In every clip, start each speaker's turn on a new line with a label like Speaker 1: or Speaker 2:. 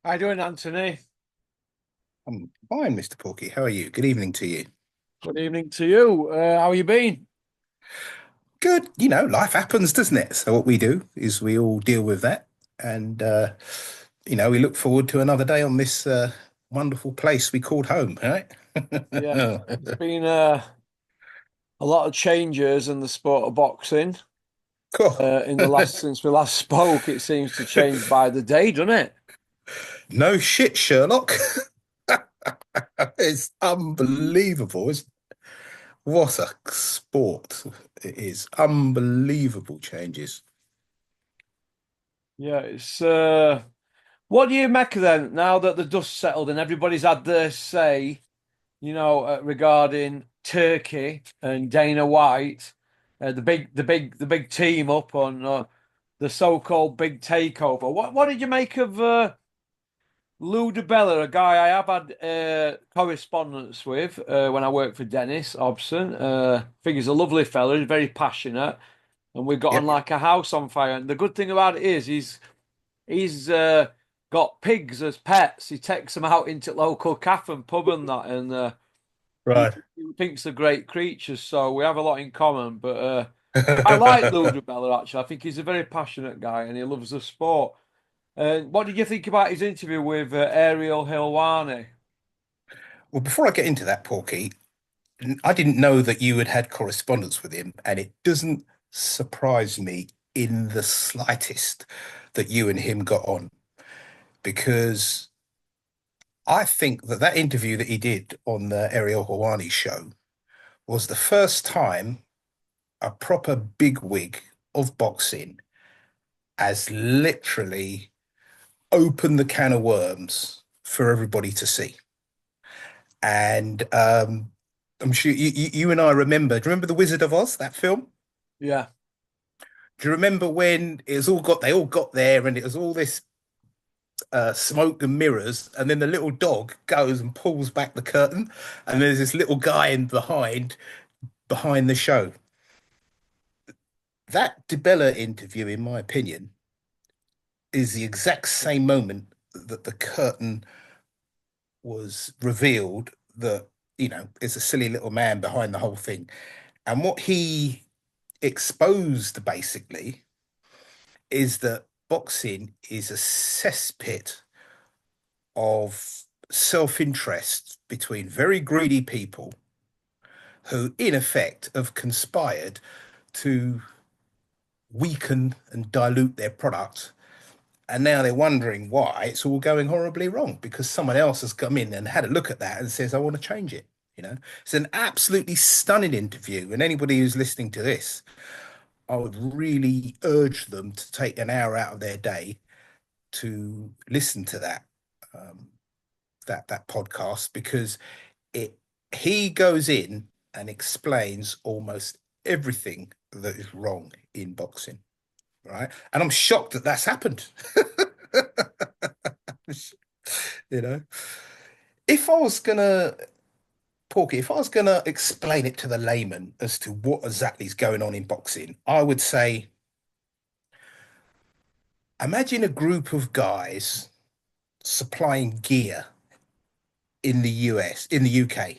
Speaker 1: How you doing, Anthony?
Speaker 2: I'm fine, Mr. Porky. How are you? Good evening to you.
Speaker 1: Good evening to you. How you been?
Speaker 2: Good. Life happens, doesn't it? So what we do is we all deal with that, and we look forward to another day on this wonderful place we called home, right?
Speaker 1: Yeah, there's been a lot of changes in the sport of boxing
Speaker 2: Cool.
Speaker 1: in the last since we last spoke. It seems to change by the day, doesn't it?
Speaker 2: No shit, Sherlock. It's unbelievable. What a sport it is. Unbelievable changes.
Speaker 1: Yeah, it's what do you make of then now that the dust settled and everybody's had their say, regarding Turkey and Dana White, the big team up on the so-called big takeover. What did you make of Lou DeBella, a guy I have had correspondence with when I worked for Dennis Hobson. I think he's a lovely fella. He's very passionate, and we got on
Speaker 2: Yep.
Speaker 1: like a house on fire. And the good thing about it is he's got pigs as pets. He takes them out into local cafe and pub and that, and he,
Speaker 2: Right.
Speaker 1: he thinks they're great creatures. So we have a lot in common. But I like Lou DeBella actually. I think he's a very passionate guy, and he loves the sport. What did you think about his interview with Ariel Helwani?
Speaker 2: Well, before I get into that, Porky, I didn't know that you had had correspondence with him, and it doesn't surprise me in the slightest that you and him got on, because I think that that interview that he did on the Ariel Hawani show was the first time a proper bigwig of boxing has literally opened the can of worms for everybody to see. And I'm sure you and I remember. Do you remember The Wizard of Oz, that film?
Speaker 1: Yeah,
Speaker 2: Do you remember when they all got there and it was all this smoke and mirrors, and then the little dog goes and pulls back the curtain, and there's this little guy in behind the show. That DeBella interview, in my opinion, is the exact same moment that the curtain was revealed that, is a silly little man behind the whole thing. And what he exposed basically is that boxing is a cesspit of self-interest between very greedy people who, in effect, have conspired to weaken and dilute their product. And now they're wondering why it's all going horribly wrong because someone else has come in and had a look at that and says, I want to change it. It's an absolutely stunning interview. And anybody who's listening to this, I would really urge them to take an hour out of their day to listen to um, that podcast, because it he goes in and explains almost everything that is wrong in boxing, right? And I'm shocked that that's happened. you know, if I was gonna Porky, if I was gonna explain it to the layman as to what exactly is going on in boxing, I would say, imagine a group of guys supplying gear in the US, in the UK.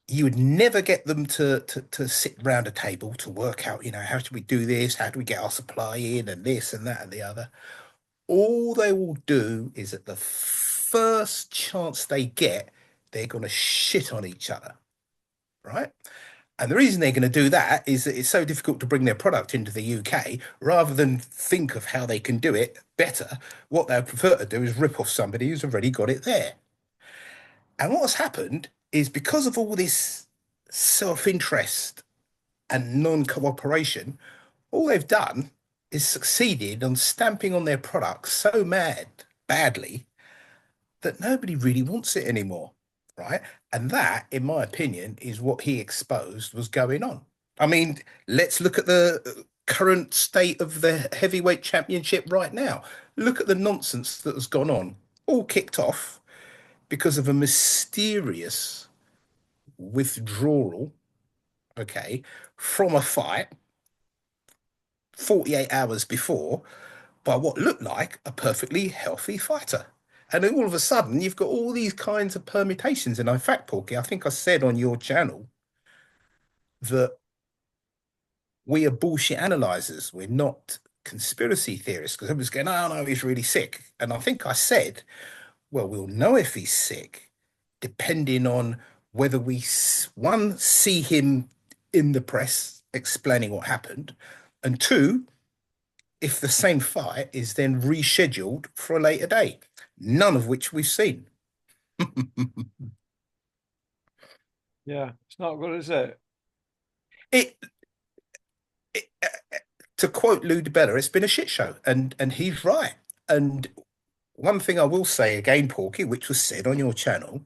Speaker 2: You would never get them to sit round a table to work out, how should we do this? How do we get our supply in and this and that and the other? All they will do is at the first chance they get, they're going to shit on each other, right? And the reason they're going to do that is that it's so difficult to bring their product into the UK. Rather than think of how they can do it better, what they prefer to do is rip off somebody who's already got it there. And what's happened is, because of all this self-interest and non-cooperation, all they've done is succeeded on stamping on their products so badly, that nobody really wants it anymore, right? And that, in my opinion, is what he exposed was going on. I mean, let's look at the current state of the heavyweight championship right now. Look at the nonsense that has gone on, all kicked off because of a mysterious withdrawal, okay, from a fight 48 hours before by what looked like a perfectly healthy fighter. And then all of a sudden, you've got all these kinds of permutations. And in fact, Porky, I think I said on your channel that we are bullshit analyzers. We're not conspiracy theorists because everyone's going, oh, no, he's really sick. And I think I said, well, we'll know if he's sick depending on whether we, one, see him in the press explaining what happened, and two, if the same fight is then rescheduled for a later day, none of which we've seen.
Speaker 1: Yeah, it's not good, is it?
Speaker 2: it, it to quote Lou DiBella, it's been a shit show, and he's right. And one thing I will say again, Porky, which was said on your channel,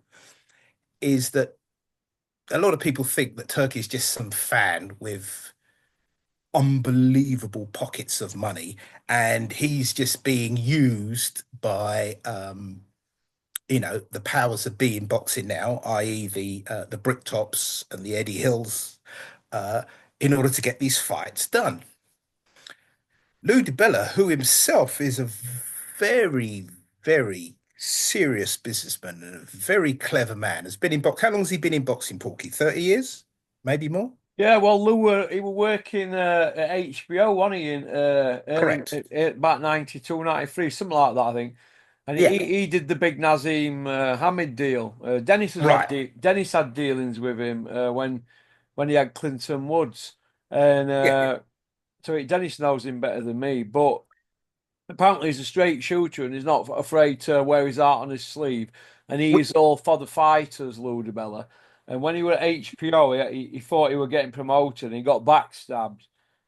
Speaker 2: is that a lot of people think that Turkey's just some fan with unbelievable pockets of money, and he's just being used by the powers that be in boxing now, i.e. the Bricktops and the Eddie Hills, uh, in order to get these fights done. Lou DiBella, who himself is a very, very serious businessman and a very clever man, has been in box. How long has he been in boxing, Porky? 30 years? Maybe more?
Speaker 1: Yeah, well, Lou, he was working at HBO, wasn't he, in early,
Speaker 2: Correct.
Speaker 1: about 92, 93, something like that, I think. And
Speaker 2: Yeah.
Speaker 1: he did the big Nazim Hamid deal.
Speaker 2: Right.
Speaker 1: Dennis had dealings with him when he had Clinton Woods, and
Speaker 2: Yeah.
Speaker 1: so Dennis knows him better than me. But apparently, he's a straight shooter and he's not afraid to wear his heart on his sleeve. And he
Speaker 2: Wh-
Speaker 1: is all for the fighters, Ludabella. And when he was at HPO, he thought he were getting promoted and he got backstabbed.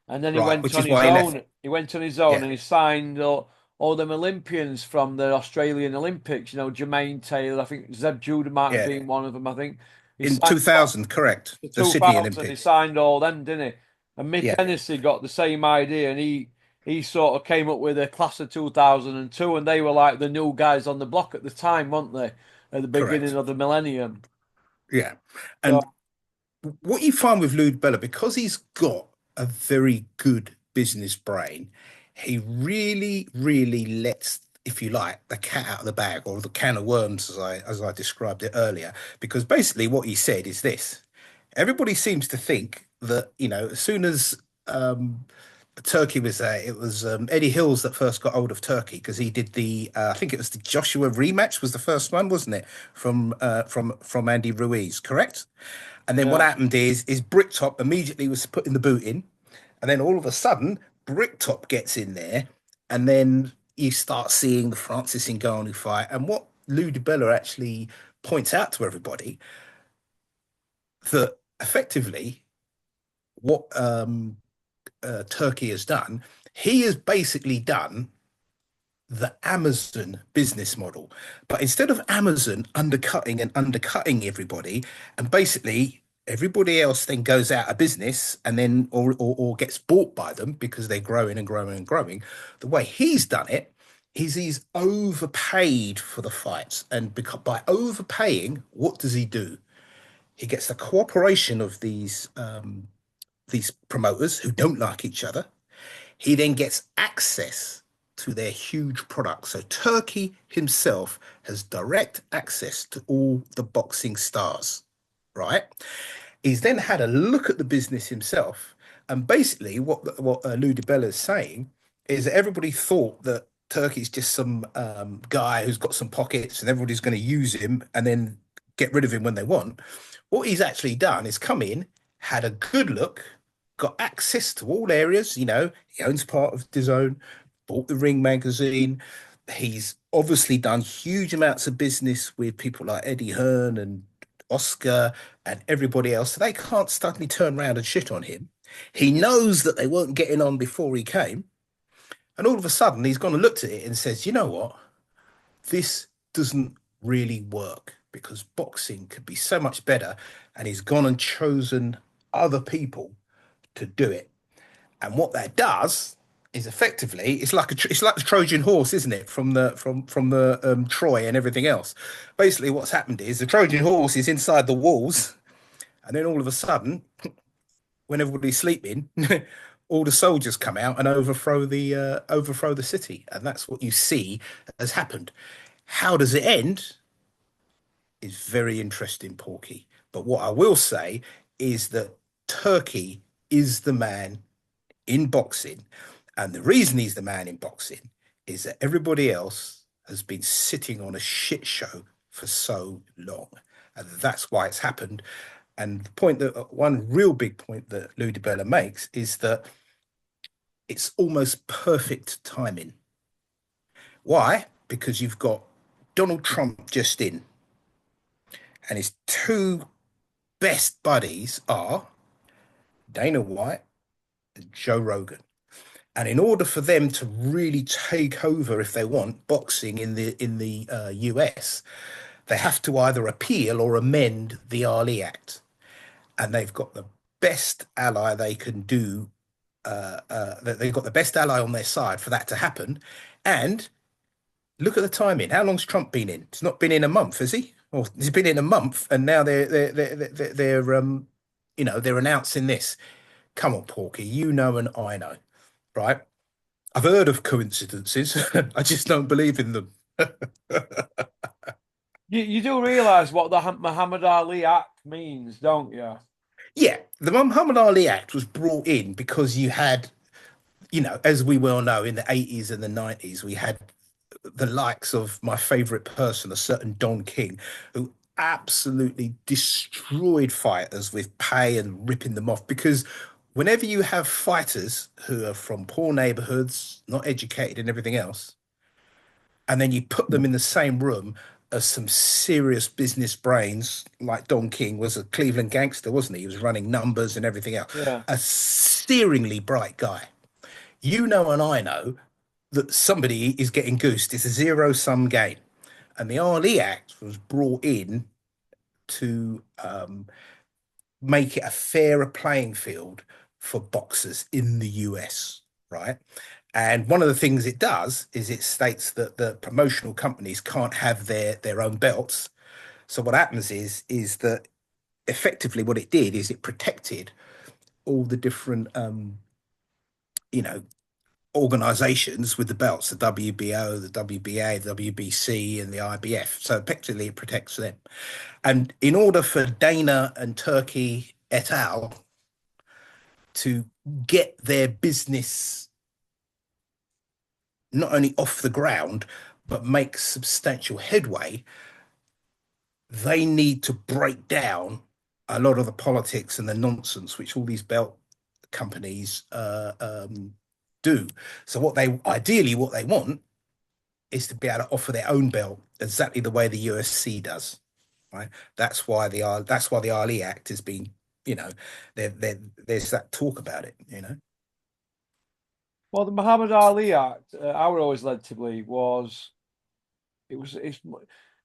Speaker 1: And then he
Speaker 2: Right.
Speaker 1: went
Speaker 2: Which
Speaker 1: on
Speaker 2: is
Speaker 1: his
Speaker 2: why he left.
Speaker 1: own. He went on his own
Speaker 2: Yeah.
Speaker 1: and he signed all them Olympians from the Australian Olympics. You know, Jermaine Taylor, I think Zeb Judah might have
Speaker 2: Yeah.
Speaker 1: been one of them. I think he
Speaker 2: In
Speaker 1: signed
Speaker 2: 2000, correct.
Speaker 1: the
Speaker 2: The Sydney
Speaker 1: 2000, he
Speaker 2: Olympics.
Speaker 1: signed all them, didn't he? And Mick
Speaker 2: Yeah.
Speaker 1: Hennessy got the same idea, and he sort of came up with a class of 2002, and they were like the new guys on the block at the time, weren't they? At the beginning
Speaker 2: Correct.
Speaker 1: of the millennium.
Speaker 2: Yeah.
Speaker 1: So
Speaker 2: And what you find with Lude Bella, because he's got a very good business brain, he really, really lets, if you like, the cat out of the bag or the can of worms, as I described it earlier. Because basically, what he said is this: everybody seems to think that as soon as Turkey was there, it was Eddie Hills that first got hold of Turkey because he did I think it was the Joshua rematch was the first one, wasn't it? From Andy Ruiz, correct? And then what
Speaker 1: yeah,
Speaker 2: happened is Bricktop immediately was putting the boot in, and then all of a sudden Bricktop gets in there, and then you start seeing the Francis Ngannou fight. And what Lou DiBella actually points out to everybody that effectively what Turkey has done, he has basically done the Amazon business model. But instead of Amazon undercutting everybody, and basically everybody else then goes out of business and then or gets bought by them because they're growing and growing and growing, the way he's done it is he's overpaid for the fights. And because by overpaying, what does he do? He gets the cooperation of these promoters who don't like each other. He then gets access to their huge products. So Turkey himself has direct access to all the boxing stars, right? He's then had a look at the business himself, and basically what Lou DiBella is saying is that everybody thought that Turkey's just some guy who's got some pockets and everybody's going to use him and then get rid of him when they want. What he's actually done is come in, had a good look, got access to all areas. He owns part of his own, bought the Ring magazine. He's obviously done huge amounts of business with people like Eddie Hearn and Oscar and everybody else. So they can't suddenly turn around and shit on him. He knows that they weren't getting on before he came. And all of a sudden, he's gone and looked at it and says, you know what? This doesn't really work because boxing could be so much better. And he's gone and chosen other people to do it. And what that does is effectively it's like the Trojan horse, isn't it? From the Troy and everything else. Basically, what's happened is the Trojan horse is inside the walls, and then all of a sudden, when everybody's sleeping, all the soldiers come out and overthrow the city, and that's what you see has happened. How does it end? Is very interesting, Porky. But what I will say is that Turkey is the man in boxing, and the reason he's the man in boxing is that everybody else has been sitting on a shit show for so long, and that's why it's happened. And the point that one real big point that Lou DiBella makes is that it's almost perfect timing. Why? Because you've got Donald Trump just in, and his two best buddies are Dana White and Joe Rogan. And in order for them to really take over, if they want, boxing in the US, they have to either appeal or amend the Ali Act. And they've got the best ally they can do. They've got the best ally on their side for that to happen. And look at the timing. How long's Trump been in? It's not been in a month, has he? Or he's been in a month, and now they're announcing this. Come on, Porky, you know and I know, right? I've heard of coincidences. I just don't believe in them.
Speaker 1: You do realize what the Muhammad Ali Act means, don't you?
Speaker 2: Yeah, the Muhammad Ali Act was brought in because you had, as we well know, in the 80s and the 90s, we had the likes of my favorite person, a certain Don King, who absolutely destroyed fighters with pay and ripping them off. Because whenever you have fighters who are from poor neighborhoods, not educated and everything else, and then you put them in the same room as some serious business brains, like Don King was a Cleveland gangster, wasn't he? He was running numbers and everything else.
Speaker 1: Yeah.
Speaker 2: A searingly bright guy. You know, and I know that somebody is getting goosed. It's a zero sum game. And the Ali Act was brought in to make it a fairer playing field for boxers in the US, right? And one of the things it does is it states that the promotional companies can't have their own belts. So what happens is that effectively what it did is it protected all the different you know organizations with the belts, the WBO, the WBA, the WBC, and the IBF. So effectively, it protects them. And in order for Dana and Turkey et al. To get their business not only off the ground, but make substantial headway, they need to break down a lot of the politics and the nonsense which all these belt companies do. So what they want is to be able to offer their own belt exactly the way the USC does. Right. That's why the Ali Act has been, you know, there's that talk about it, you know.
Speaker 1: Well, the Muhammad Ali Act, I was always led to believe it was it's,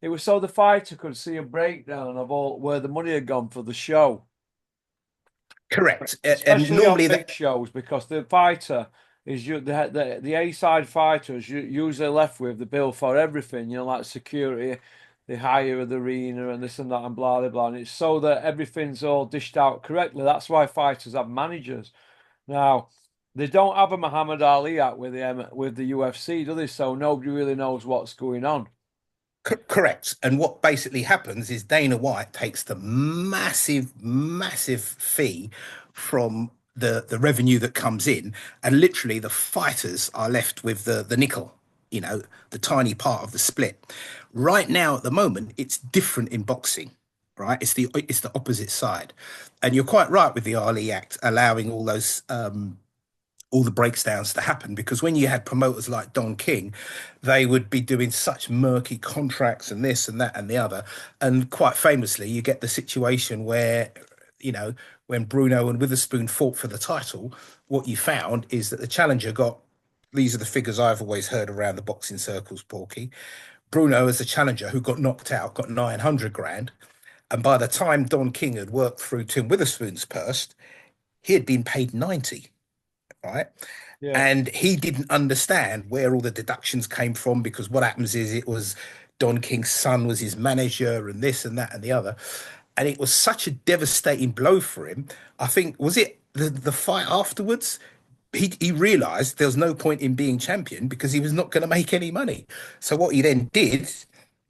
Speaker 1: it was so the fighter could see a breakdown of all where the money had gone for the show,
Speaker 2: Correct. And
Speaker 1: especially on
Speaker 2: normally
Speaker 1: big
Speaker 2: that
Speaker 1: shows, because the fighter is the A side fighter is usually left with the bill for everything, like security, the hire of the arena, and this and that, and blah blah blah. And it's so that everything's all dished out correctly. That's why fighters have managers. Now, they don't have a Muhammad Ali Act with the UFC, do they? So nobody really knows what's going on.
Speaker 2: Correct. And what basically happens is Dana White takes the massive, massive fee from the revenue that comes in, and literally the fighters are left with the nickel, the tiny part of the split. Right now, at the moment, it's different in boxing, right? It's the opposite side. And you're quite right with the Ali Act allowing all the breakdowns to happen, because when you had promoters like Don King, they would be doing such murky contracts and this and that and the other. And quite famously, you get the situation where, you know, when Bruno and Witherspoon fought for the title, what you found is that the challenger got, these are the figures I've always heard around the boxing circles, Porky. Bruno, as the challenger who got knocked out, got 900 grand. And by the time Don King had worked through Tim Witherspoon's purse, he had been paid 90, right?
Speaker 1: Yeah.
Speaker 2: And he didn't understand where all the deductions came from, because what happens is it was Don King's son was his manager and this and that and the other. And it was such a devastating blow for him. I think, was it the fight afterwards? he realized there was no point in being champion because he was not going to make any money. So what he then did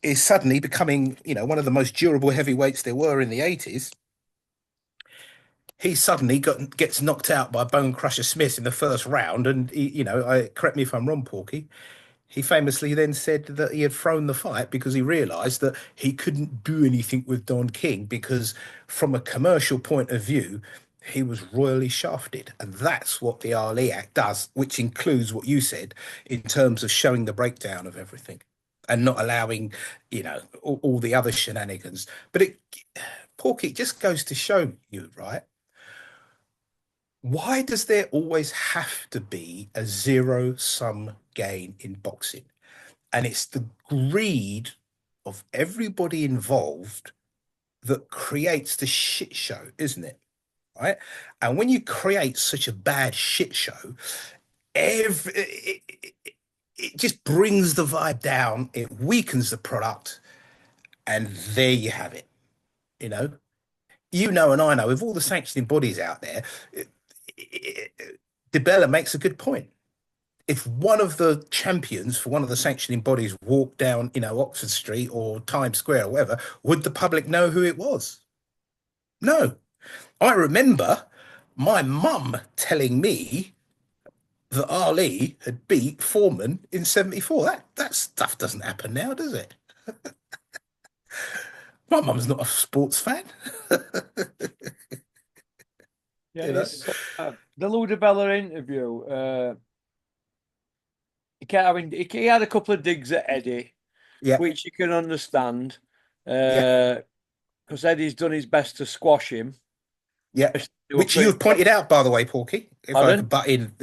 Speaker 2: is suddenly becoming, one of the most durable heavyweights there were in the 80s. He suddenly gets knocked out by Bone Crusher Smith in the first round, and correct me if I'm wrong, Porky. He famously then said that he had thrown the fight because he realized that he couldn't do anything with Don King because, from a commercial point of view, he was royally shafted. And that's what the Ali Act does, which includes what you said in terms of showing the breakdown of everything and not allowing, all the other shenanigans. But Porky, it just goes to show you, right? Why does there always have to be a zero-sum gain in boxing? And it's the greed of everybody involved that creates the shit show, isn't it? Right? And when you create such a bad shit show, it just brings the vibe down, it weakens the product, and there you have it. You know, and I know, with all the sanctioning bodies out there, DeBella makes a good point. If one of the champions for one of the sanctioning bodies walked down, Oxford Street or Times Square or whatever, would the public know who it was? No. I remember my mum telling me that Ali had beat Foreman in 74. That stuff doesn't happen now, does it? My mum's not a sports fan,
Speaker 1: Yeah,
Speaker 2: you know?
Speaker 1: it's the Ludabella interview. He had a couple of digs at Eddie,
Speaker 2: Yeah,
Speaker 1: which you can understand,
Speaker 2: yeah,
Speaker 1: because Eddie's done his best to squash him.
Speaker 2: yeah.
Speaker 1: They were
Speaker 2: Which you
Speaker 1: pretty.
Speaker 2: have pointed out, by the way, Porky, if I
Speaker 1: Pardon?
Speaker 2: could butt in,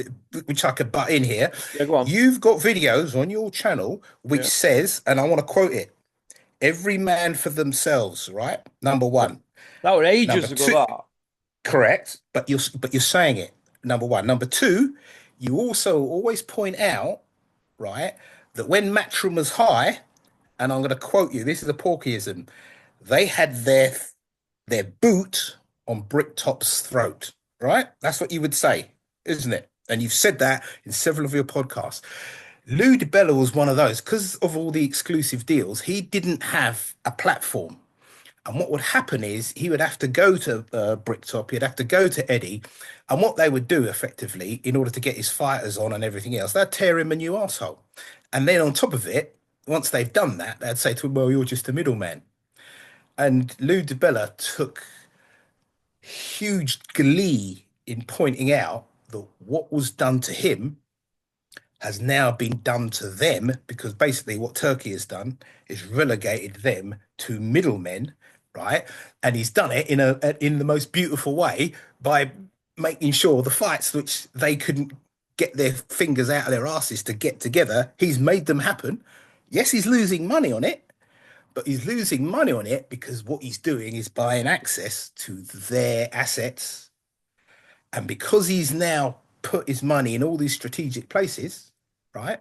Speaker 2: which I could butt in here.
Speaker 1: Yeah, go on.
Speaker 2: You've got videos on your channel which
Speaker 1: Yeah,
Speaker 2: says, and I want to quote it, every man for themselves, right? Number
Speaker 1: yeah.
Speaker 2: one.
Speaker 1: That was
Speaker 2: Number
Speaker 1: ages ago.
Speaker 2: two,
Speaker 1: That.
Speaker 2: correct, but you're saying it. Number one. Number two, you also always point out, right, that when Matchroom was high, and I'm going to quote you, this is a Porkyism, they had their boot on Bricktop's throat, right? That's what you would say, isn't it? And you've said that in several of your podcasts. Lou DiBella was one of those because of all the exclusive deals. He didn't have a platform. And what would happen is he would have to go to Bricktop, he'd have to go to Eddie. And what they would do effectively, in order to get his fighters on and everything else, they'd tear him a new arsehole. And then on top of it, once they've done that, they'd say to him, well, you're just a middleman. And Lou DiBella took huge glee in pointing out that what was done to him has now been done to them, because basically what Turkey has done is relegated them to middlemen, right? And he's done it in the most beautiful way by making sure the fights which they couldn't get their fingers out of their asses to get together, he's made them happen. Yes, he's losing money on it, but he's losing money on it because what he's doing is buying access to their assets. And because he's now put his money in all these strategic places, right?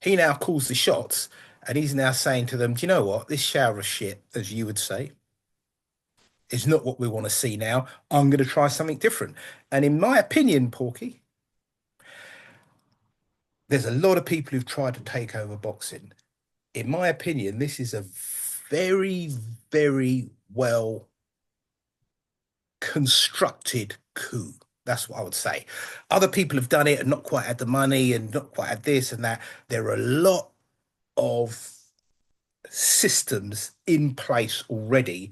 Speaker 2: He now calls the shots, and he's now saying to them, do you know what? This shower of shit, as you would say, is not what we want to see now. I'm going to try something different. And in my opinion, Porky, there's a lot of people who've tried to take over boxing. In my opinion, this is a very, very well constructed coup. That's what I would say. Other people have done it and not quite had the money and not quite had this and that. There are a lot of systems in place already,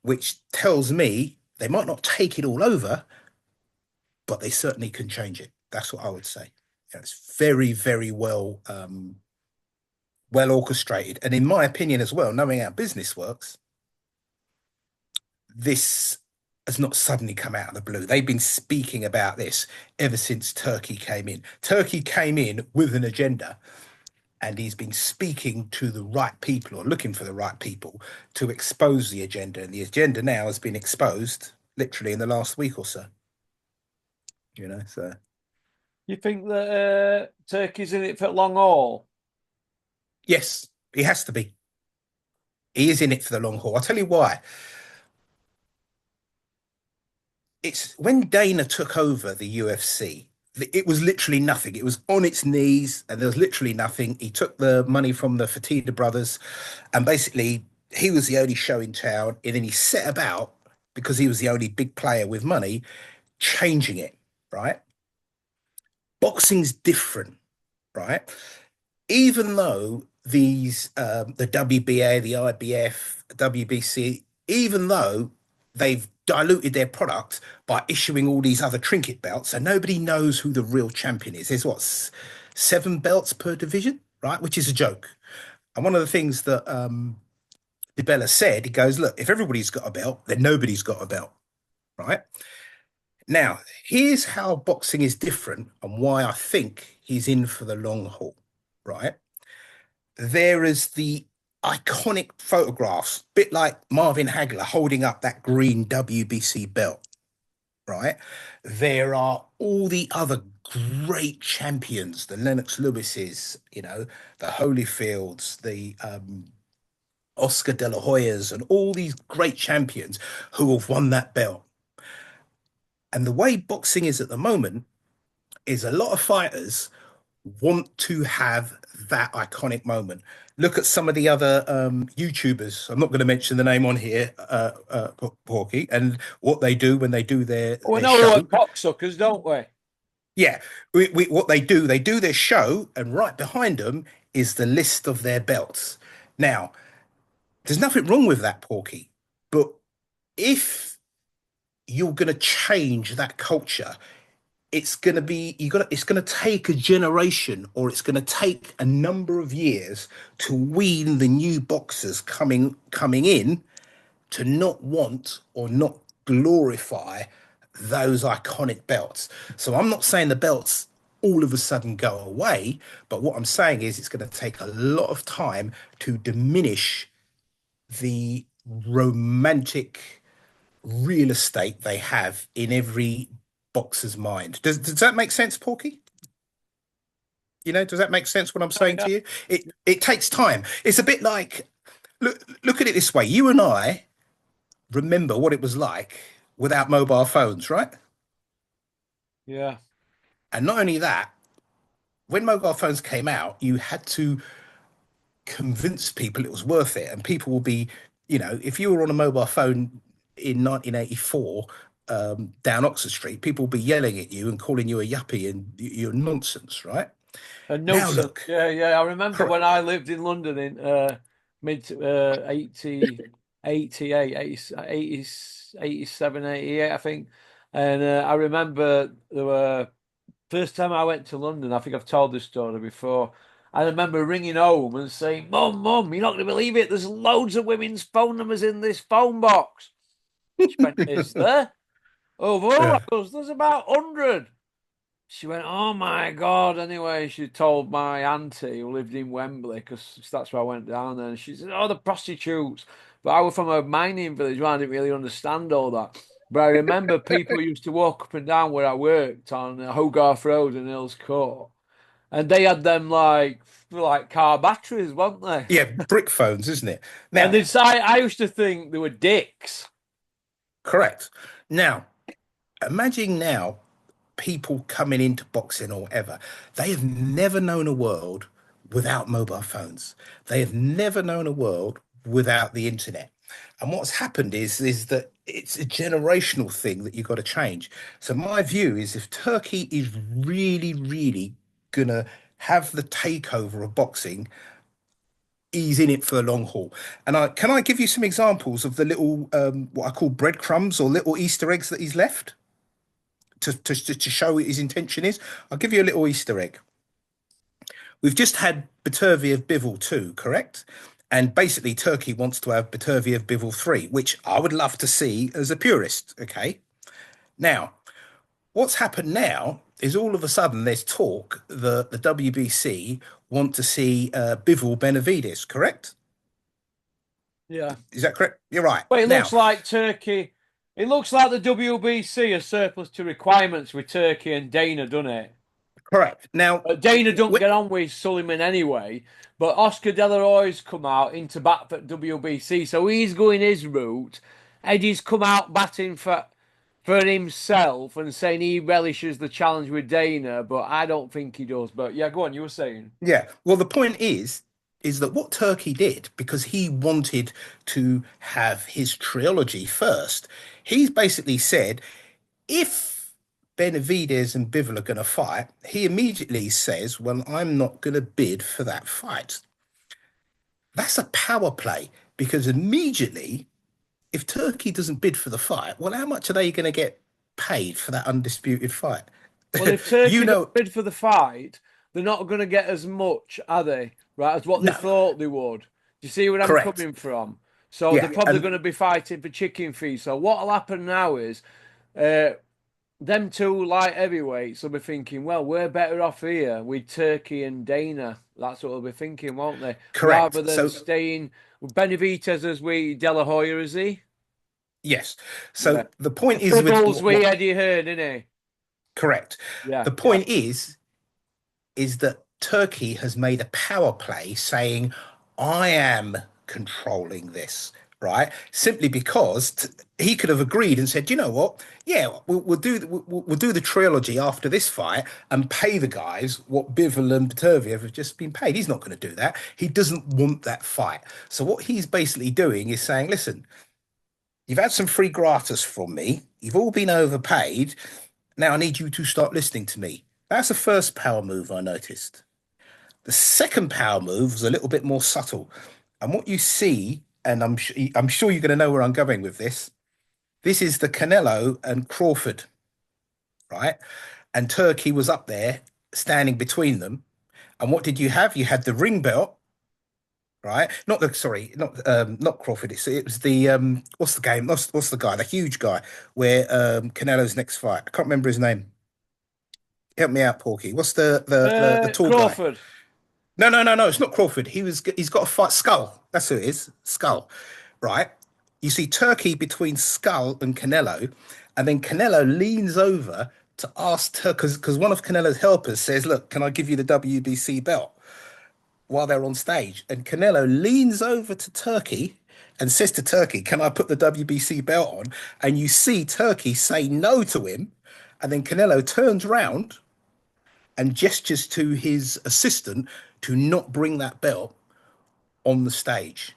Speaker 2: which tells me they might not take it all over, but they certainly can change it. That's what I would say. It's very, very well orchestrated. And in my opinion as well, knowing how business works, this has not suddenly come out of the blue. They've been speaking about this ever since Turkey came in. Turkey came in with an agenda, and he's been speaking to the right people, or looking for the right people to expose the agenda. And the agenda now has been exposed literally in the last week or so. So
Speaker 1: You think that Turkey's in it for long haul?
Speaker 2: yes, he has to be. He is in it for the long haul. I'll tell you why. It's when Dana took over the UFC. It was literally nothing. It was on its knees, and there was literally nothing. He took the money from the Fertitta brothers, and basically he was the only show in town. And then he set about, because he was the only big player with money, changing it. Right? Boxing's different, right? Even though the WBA, the IBF, WBC, even though they've diluted their product by issuing all these other trinket belts, so nobody knows who the real champion is. There's what, seven belts per division, right? Which is a joke. And one of the things that DiBella said, he goes, look, if everybody's got a belt, then nobody's got a belt, right? Now, here's how boxing is different and why I think he's in for the long haul, right? There is the iconic photographs, bit like Marvin Hagler holding up that green WBC belt, right? There are all the other great champions, the Lennox Lewises, the Holyfields, the Oscar De La Hoyas, and all these great champions who have won that belt. And the way boxing is at the moment is a lot of fighters want to have that iconic moment. Look at some of the other YouTubers. I'm not going to mention the name on here, Porky, and what they do when they do their
Speaker 1: We
Speaker 2: their
Speaker 1: know we
Speaker 2: show.
Speaker 1: like cocksuckers, don't we?
Speaker 2: Yeah, what they do their show, and right behind them is the list of their belts. Now, there's nothing wrong with that, Porky, but if you're going to change that culture, it's going to be it's going to take a generation, or it's going to take a number of years to wean the new boxers coming in to not want or not glorify those iconic belts. So I'm not saying the belts all of a sudden go away, but what I'm saying is it's going to take a lot of time to diminish the romantic real estate they have in every boxer's mind. Does that make sense, Porky? Does that make sense what I'm
Speaker 1: Oh,
Speaker 2: saying
Speaker 1: yeah.
Speaker 2: to you? It takes time. It's a bit like, look at it this way. You and I remember what it was like without mobile phones, right?
Speaker 1: Yeah.
Speaker 2: And not only that, when mobile phones came out, you had to convince people it was worth it. And people will be, if you were on a mobile phone in 1984, down Oxford Street, people will be yelling at you and calling you a yuppie and you're nonsense, right?
Speaker 1: A
Speaker 2: Now
Speaker 1: nuisance.
Speaker 2: look,
Speaker 1: Yeah, yeah. I remember
Speaker 2: correct.
Speaker 1: when I lived in London in mid 80, 88, 80, 80, 87, 88, I think. And I remember there were first time I went to London, I think I've told this story before. I remember ringing home and saying, Mum, Mum, you're not going to believe it. There's loads of women's phone numbers in this phone box. She went, is there? Overall, I
Speaker 2: Yeah.
Speaker 1: goes, there's about 100. She went, oh my God. Anyway, she told my auntie who lived in Wembley, because that's where I went down there. And she said, oh, the prostitutes. But I was from a mining village where I didn't really understand all that. But I remember people used to walk up and down where I worked on Hogarth Road and Hills Court. And they had them like car batteries, weren't they?
Speaker 2: Yeah, brick phones, isn't it?
Speaker 1: And
Speaker 2: Now,
Speaker 1: I used to think they were dicks.
Speaker 2: correct. Now, imagine now people coming into boxing or whatever, they have never known a world without mobile phones. They have never known a world without the internet. And what's happened is that it's a generational thing that you've got to change. So my view is if Turkey is really, really gonna have the takeover of boxing, he's in it for the long haul. And can I give you some examples of the little what I call breadcrumbs or little Easter eggs that he's left to show what his intention is? I'll give you a little Easter egg. We've just had Baturvi of Bivol 2, correct? And basically, Turkey wants to have Baturvi of Bivol 3, which I would love to see as a purist. Okay. Now, what's happened now is all of a sudden there's talk that the WBC want to see Bivol Benavides, correct?
Speaker 1: Yeah.
Speaker 2: Is that correct? You're right.
Speaker 1: But it looks
Speaker 2: Now,
Speaker 1: like Turkey. It looks like the WBC are surplus to requirements with Turkey and Dana, doesn't it?
Speaker 2: correct. Now,
Speaker 1: Dana don't get on with Suleiman anyway, but Oscar De La Hoya's come out into bat for WBC, so he's going his route. Eddie's come out batting for for himself and saying he relishes the challenge with Dana, but I don't think he does. But yeah, go on. You were saying.
Speaker 2: Yeah. Well, the point is that what Turkey did, because he wanted to have his trilogy first, he's basically said, if Benavidez and Bivol are going to fight, he immediately says, well, I'm not going to bid for that fight. That's a power play because immediately, if Turkey doesn't bid for the fight, well, how much are they going to get paid for that undisputed fight?
Speaker 1: Well, if
Speaker 2: You
Speaker 1: Turkey don't
Speaker 2: know,
Speaker 1: bid for the fight, they're not going to get as much, are they? Right, as what they
Speaker 2: no,
Speaker 1: thought they would. Do you see where I'm
Speaker 2: correct.
Speaker 1: coming from? So they're
Speaker 2: Yeah.
Speaker 1: probably
Speaker 2: And
Speaker 1: going to be fighting for chicken feed. So what'll happen now is, uh, them two light heavyweights will be thinking, well, we're better off here with Turkey and Dana. That's what they'll be thinking, won't they?
Speaker 2: correct.
Speaker 1: Rather than
Speaker 2: So,
Speaker 1: staying with Benavidez as we De La Hoya, is he?
Speaker 2: yes.
Speaker 1: Yeah.
Speaker 2: So the point is with
Speaker 1: Bibbles we Eddie Hearn, isn't he?
Speaker 2: correct.
Speaker 1: Yeah,
Speaker 2: The
Speaker 1: yeah.
Speaker 2: point is that Turkey has made a power play saying, I am controlling this, right? Simply because he could have agreed and said, you know what? Yeah, we'll do the trilogy after this fight and pay the guys what Bivol and Turviev have just been paid. He's not going to do that. He doesn't want that fight. So what he's basically doing is saying, listen, you've had some free gratis from me. You've all been overpaid. Now I need you to start listening to me. That's the first power move I noticed. The second power move was a little bit more subtle. And what you see, and I'm sure you're going to know where I'm going with this. This is the Canelo and Crawford, right? And Turkey was up there standing between them. And what did you have? You had the ring belt, right? Not the sorry, not Crawford. It was the what's the game? What's the guy? The huge guy where Canelo's next fight. I can't remember his name. Help me out, Porky. What's the tall guy?
Speaker 1: Crawford.
Speaker 2: No. It's not Crawford. He's got a fight Skull. That's who it is. Skull, right? You see Turkey between Skull and Canelo, and then Canelo leans over to ask Turkey because one of Canelo's helpers says, "Look, can I give you the WBC belt?" While they're on stage, and Canelo leans over to Turkey and says to Turkey, "Can I put the WBC belt on?" And you see Turkey say no to him, and then Canelo turns round and gestures to his assistant to not bring that belt on the stage.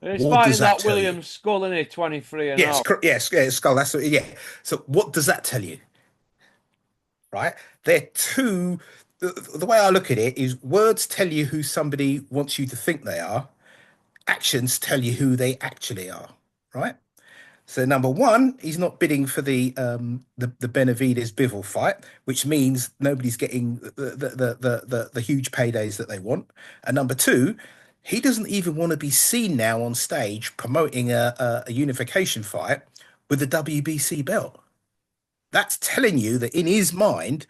Speaker 1: He's
Speaker 2: What does
Speaker 1: fighting
Speaker 2: that
Speaker 1: that
Speaker 2: tell you?
Speaker 1: Williams Skull, isn't he? 23 and
Speaker 2: Yes,
Speaker 1: 0.
Speaker 2: yes, yeah, Skull. That's what, yeah. So what does that tell you, right? They're two. The way I look at it is words tell you who somebody wants you to think they are. Actions tell you who they actually are, right? So number one, he's not bidding for the Benavides Bivol fight, which means nobody's getting the huge paydays that they want. And number two, he doesn't even want to be seen now on stage promoting a unification fight with the WBC belt. That's telling you that in his mind,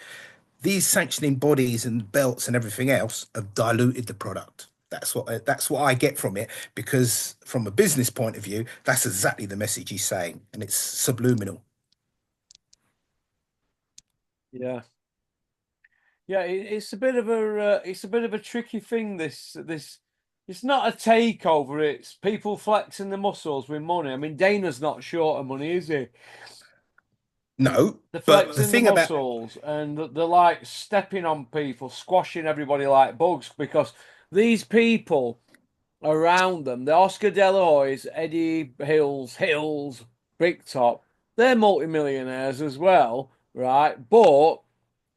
Speaker 2: these sanctioning bodies and belts and everything else have diluted the product. That's what I get from it because from a business point of view, that's exactly the message he's saying, and it's subliminal.
Speaker 1: Yeah. Yeah, it's a bit of a tricky thing. It's not a takeover. It's people flexing the muscles with money. I mean, Dana's not short of money, is he?
Speaker 2: No,
Speaker 1: They're
Speaker 2: but the
Speaker 1: flexing the
Speaker 2: thing about
Speaker 1: muscles and they're like stepping on people, squashing everybody like bugs because these people around them, the Oscar De La Hoyas, Eddie Hills, Bricktop, they're multimillionaires as well, right? But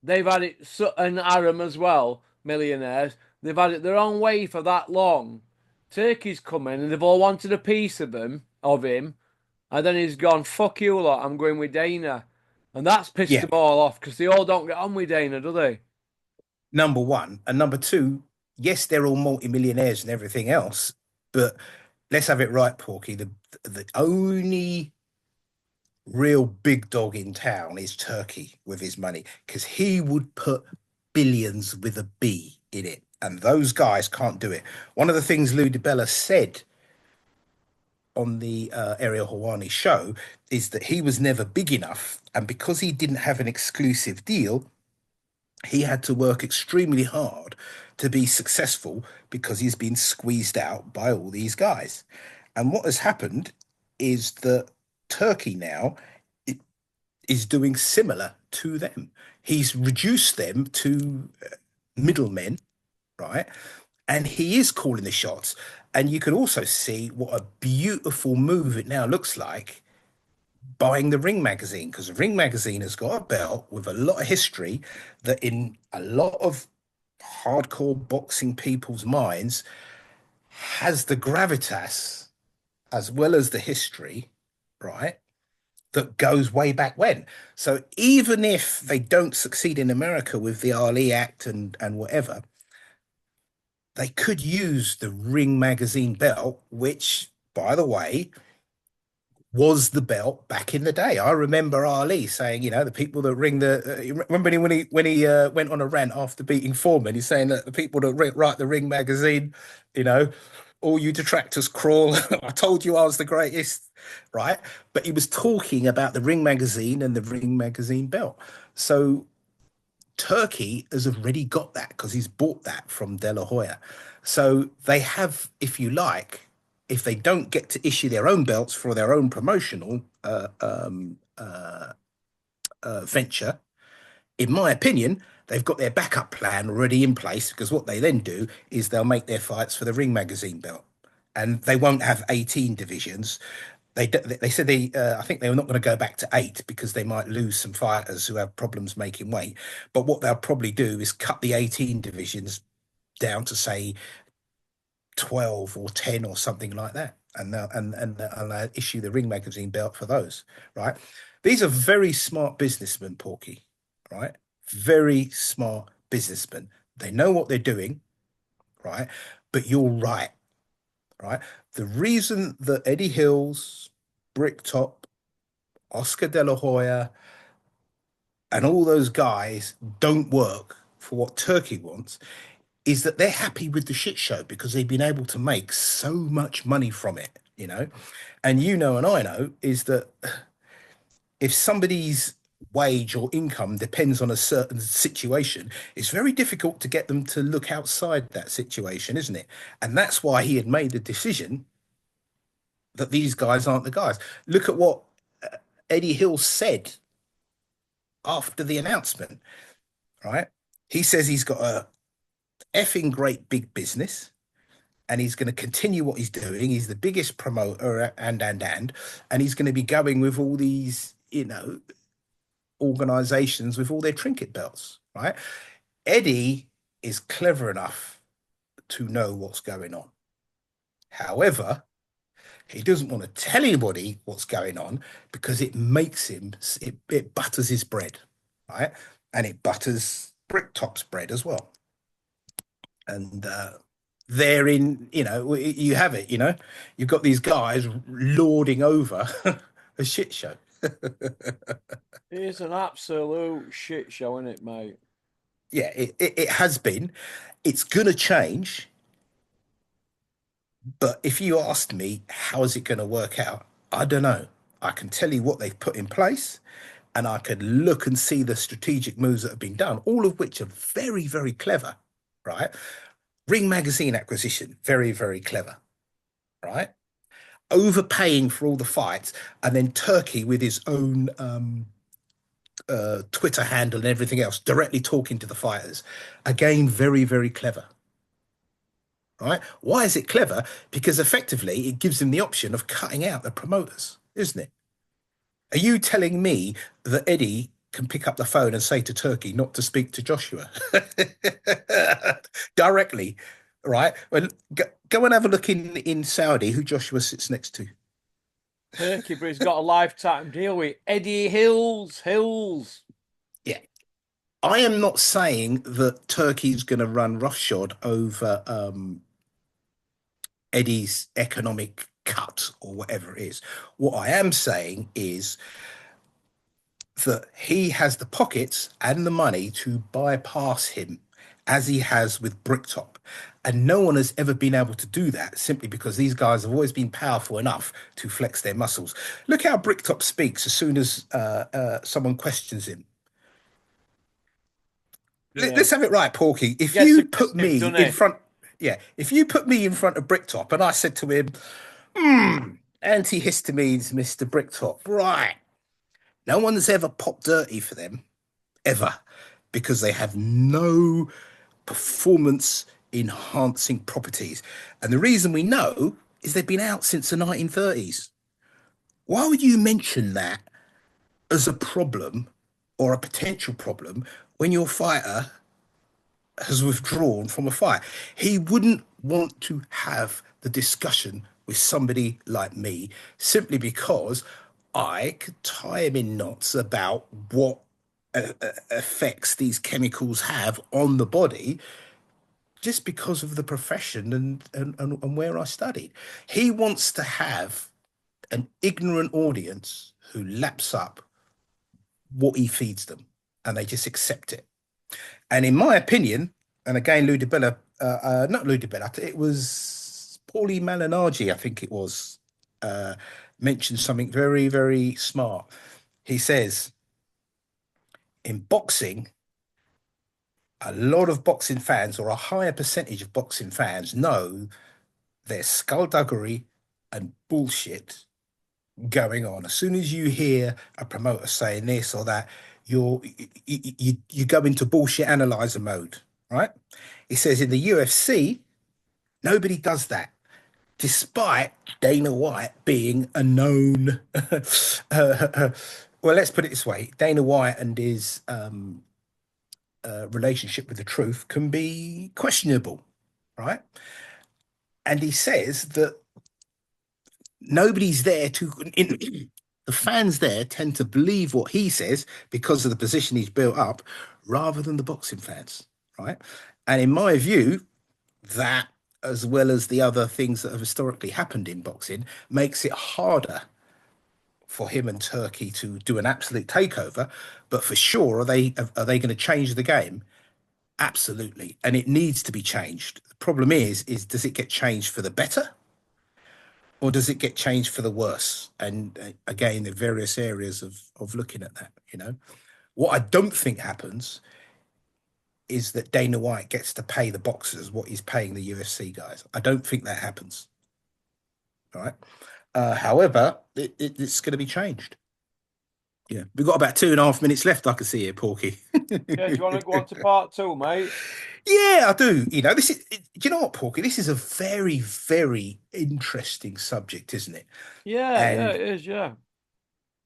Speaker 1: they've had it, and Aram as well, millionaires. They've had it their own way for that long. Turkey's come in and they've all wanted a piece of him, and then he's gone, fuck you lot, I'm going with Dana. And that's pissed
Speaker 2: yeah,
Speaker 1: them all off because they all don't get on with Dana, do they?
Speaker 2: number one and number two, yes, they're all multimillionaires and everything else, but let's have it right, Porky. The only real big dog in town is Turkey with his money because he would put billions with a B in it. And those guys can't do it. One of the things Lou DiBella said on the Ariel Hawani show is that he was never big enough. And because he didn't have an exclusive deal, he had to work extremely hard to be successful because he's been squeezed out by all these guys. And what has happened is that Turkey now is doing similar to them. He's reduced them to middlemen, right? And he is calling the shots. And you can also see what a beautiful move it now looks like buying the Ring magazine, because the Ring magazine has got a belt with a lot of history that in a lot of hardcore boxing people's minds has the gravitas as well as the history, right? That goes way back when. So even if they don't succeed in America with the Ali Act and whatever, they could use the Ring magazine belt, which, by the way, was the belt back in the day. I remember Ali saying, the people that ring remember when he went on a rant after beating Foreman, he's saying that the people that write the Ring magazine, you know, all you detractors crawl. I told you I was the greatest, right? But he was talking about the Ring magazine and the Ring magazine belt. So Turkey has already got that because he's bought that from De La Hoya. So they have, if you like, if they don't get to issue their own belts for their own promotional venture, in my opinion, they've got their backup plan already in place because what they then do is they'll make their fights for the Ring magazine belt, and they won't have 18 divisions. They said I think they were not going to go back to eight because they might lose some fighters who have problems making weight. But what they'll probably do is cut the 18 divisions down to say 12 or 10 or something like that, and issue the Ring magazine belt for those. Right? These are very smart businessmen, Porky. Right? Very smart businessmen. They know what they're doing. Right? But you're right. Right? The reason that Eddie Hills, Bricktop, Oscar De La Hoya, and all those guys don't work for what Turkey wants is that they're happy with the shit show because they've been able to make so much money from it, you know? And and I know is that if somebody's wage or income depends on a certain situation, it's very difficult to get them to look outside that situation, isn't it? And that's why he had made the decision that these guys aren't the guys. Look at what Eddie Hill said after the announcement, right? He says he's got a effing great big business and he's going to continue what he's doing. He's the biggest promoter and he's going to be going with all these, organizations with all their trinket belts, right? Eddie is clever enough to know what's going on. However, he doesn't want to tell anybody what's going on because it makes it butters his bread, right? And it butters Bricktop's bread as well. And therein, you have it, you've got these guys lording over a shit show.
Speaker 1: It's an absolute shit show, isn't it, mate?
Speaker 2: Yeah, it has been. It's going to change. But if you asked me, how is it going to work out? I don't know. I can tell you what they've put in place, and I can look and see the strategic moves that have been done, all of which are very, very clever, right? Ring magazine acquisition, very, very clever, right? Overpaying for all the fights, and then Turkey with his own Twitter handle and everything else, directly talking to the fighters. Again, very, very clever, right? Why is it clever? Because effectively it gives him the option of cutting out the promoters, isn't it? Are you telling me that Eddie can pick up the phone and say to Turkey not to speak to Joshua directly, right? Well, go and have a look in Saudi who Joshua sits next to.
Speaker 1: Turkey, but he's got a lifetime deal with Eddie Hills. Hills.
Speaker 2: Yeah, I am not saying that Turkey's going to run roughshod over Eddie's economic cut or whatever it is. What I am saying is that he has the pockets and the money to bypass him as he has with Bricktop. And no one has ever been able to do that simply because these guys have always been powerful enough to flex their muscles. Look how Bricktop speaks as soon as someone questions him.
Speaker 1: Yeah.
Speaker 2: Let's have it right, Porky. If
Speaker 1: Gets
Speaker 2: you put
Speaker 1: aggressive,
Speaker 2: me
Speaker 1: doesn't
Speaker 2: in
Speaker 1: he?
Speaker 2: front, yeah, if you put me in front of Bricktop and I said to him, antihistamines, Mr. Bricktop, right. No one's ever popped dirty for them, ever, because they have no performance enhancing properties. And the reason we know is they've been out since the 1930s. Why would you mention that as a problem or a potential problem when your fighter has withdrawn from a fight? He wouldn't want to have the discussion with somebody like me simply because I could tie him in knots about what effects these chemicals have on the body just because of the profession and where I studied. He wants to have an ignorant audience who laps up what he feeds them and they just accept it. And in my opinion, and again, Lou DiBella, not Lou DiBella, it was Paulie Malignaggi, I think it was, uh, mentioned something very, very smart. He says, in boxing, a lot of boxing fans, or a higher percentage of boxing fans, know there's skullduggery and bullshit going on. As soon as you hear a promoter saying this or that, you go into bullshit analyzer mode, right? He says in the UFC, nobody does that, despite Dana White being a known. Well, let's put it this way: Dana White and his relationship with the truth can be questionable, right? And he says that nobody's there to the fans there tend to believe what he says because of the position he's built up rather than the boxing fans, right? And in my view, that, as well as the other things that have historically happened in boxing, makes it harder for him and Turkey to do an absolute takeover. But for sure, are they going to change the game? Absolutely, and it needs to be changed. The problem is does it get changed for the better, or does it get changed for the worse? And again, the various areas of looking at that, what I don't think happens is that Dana White gets to pay the boxers what he's paying the UFC guys. I don't think that happens. All right. However, it's going to be changed. Yeah, we've got about 2.5 minutes left. I can see here, Porky.
Speaker 1: Yeah, do you want to go on to part two, mate?
Speaker 2: Yeah, I do. This is. Do you know what, Porky? This is a very, very interesting subject, isn't it?
Speaker 1: Yeah, yeah,
Speaker 2: And
Speaker 1: it is. Yeah,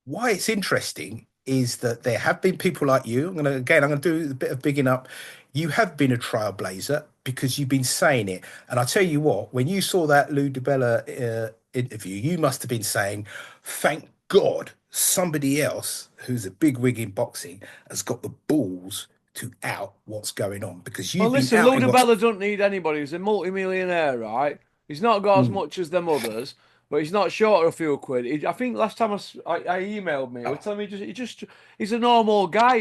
Speaker 2: why it's interesting is that there have been people like you. I'm gonna do a bit of bigging up. You have been a trailblazer because you've been saying it. And I tell you what, when you saw that Lou DiBella interview, you must have been saying, "Thank God somebody else who's a big wig in boxing has got the balls to out what's going on," because
Speaker 1: well,
Speaker 2: you've been
Speaker 1: listen,
Speaker 2: outing what's.
Speaker 1: Bella don't need anybody. He's a multi-millionaire, right? He's not got as
Speaker 2: Mm.
Speaker 1: much as them others, but he's not short of a few quid. I think last time I emailed me, he was
Speaker 2: Oh,
Speaker 1: telling me he's a normal guy.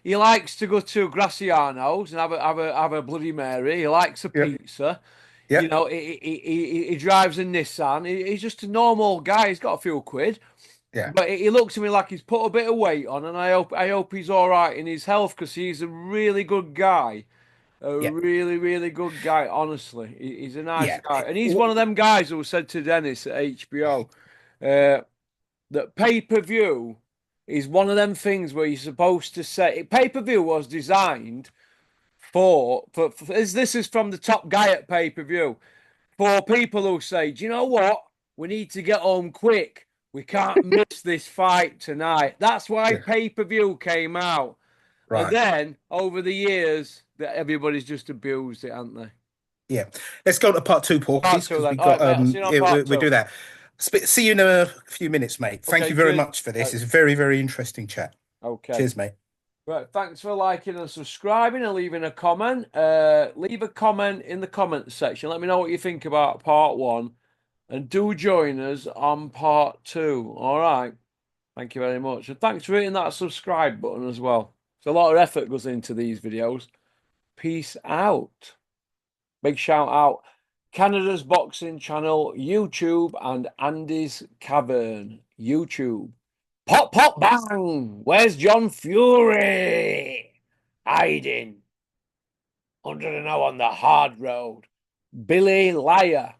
Speaker 1: He likes to go to Graciano's and have a Bloody Mary. He likes a
Speaker 2: yep,
Speaker 1: pizza. You
Speaker 2: yep,
Speaker 1: know, he drives a Nissan. He's just a normal guy. He's got a few quid.
Speaker 2: yeah,
Speaker 1: But he looks to me like he's put a bit of weight on, and I hope he's all right in his health because he's a really good guy. A
Speaker 2: yeah,
Speaker 1: really, really good guy, honestly. He's a nice
Speaker 2: yeah.
Speaker 1: guy. And he's one of them guys who said to Dennis at HBO uh, that pay-per-view is one of them things where you're supposed to say pay-per-view was designed for this is from the top guy at pay-per-view for people who say, do you know what? We need to get home quick. We can't miss this fight tonight. That's why
Speaker 2: Yeah,
Speaker 1: pay-per-view came out. And
Speaker 2: right.
Speaker 1: then over the years, that everybody's just abused it, haven't they?
Speaker 2: Yeah. Let's go to part two,
Speaker 1: Part
Speaker 2: Porkies,
Speaker 1: two
Speaker 2: because
Speaker 1: then.
Speaker 2: we
Speaker 1: All
Speaker 2: got
Speaker 1: right, mate. I'll see you on
Speaker 2: yeah,
Speaker 1: part
Speaker 2: we do
Speaker 1: two.
Speaker 2: that. See you in a few minutes, mate. Thank
Speaker 1: Okay,
Speaker 2: you very
Speaker 1: cheers.
Speaker 2: much for this. It's a very, very interesting chat.
Speaker 1: Okay.
Speaker 2: Cheers, mate.
Speaker 1: Right. Thanks for liking and subscribing and leaving a comment. Leave a comment in the comment section. Let me know what you think about part one. And do join us on part two. All right. Thank you very much. And thanks for hitting that subscribe button as well. It's a lot of effort goes into these videos. Peace out. Big shout out Canada's Boxing Channel, YouTube, and Andy's Cavern, YouTube. Pop, pop, bang! Where's John Fury? Hiding under the now on the hard road. Billy Liar.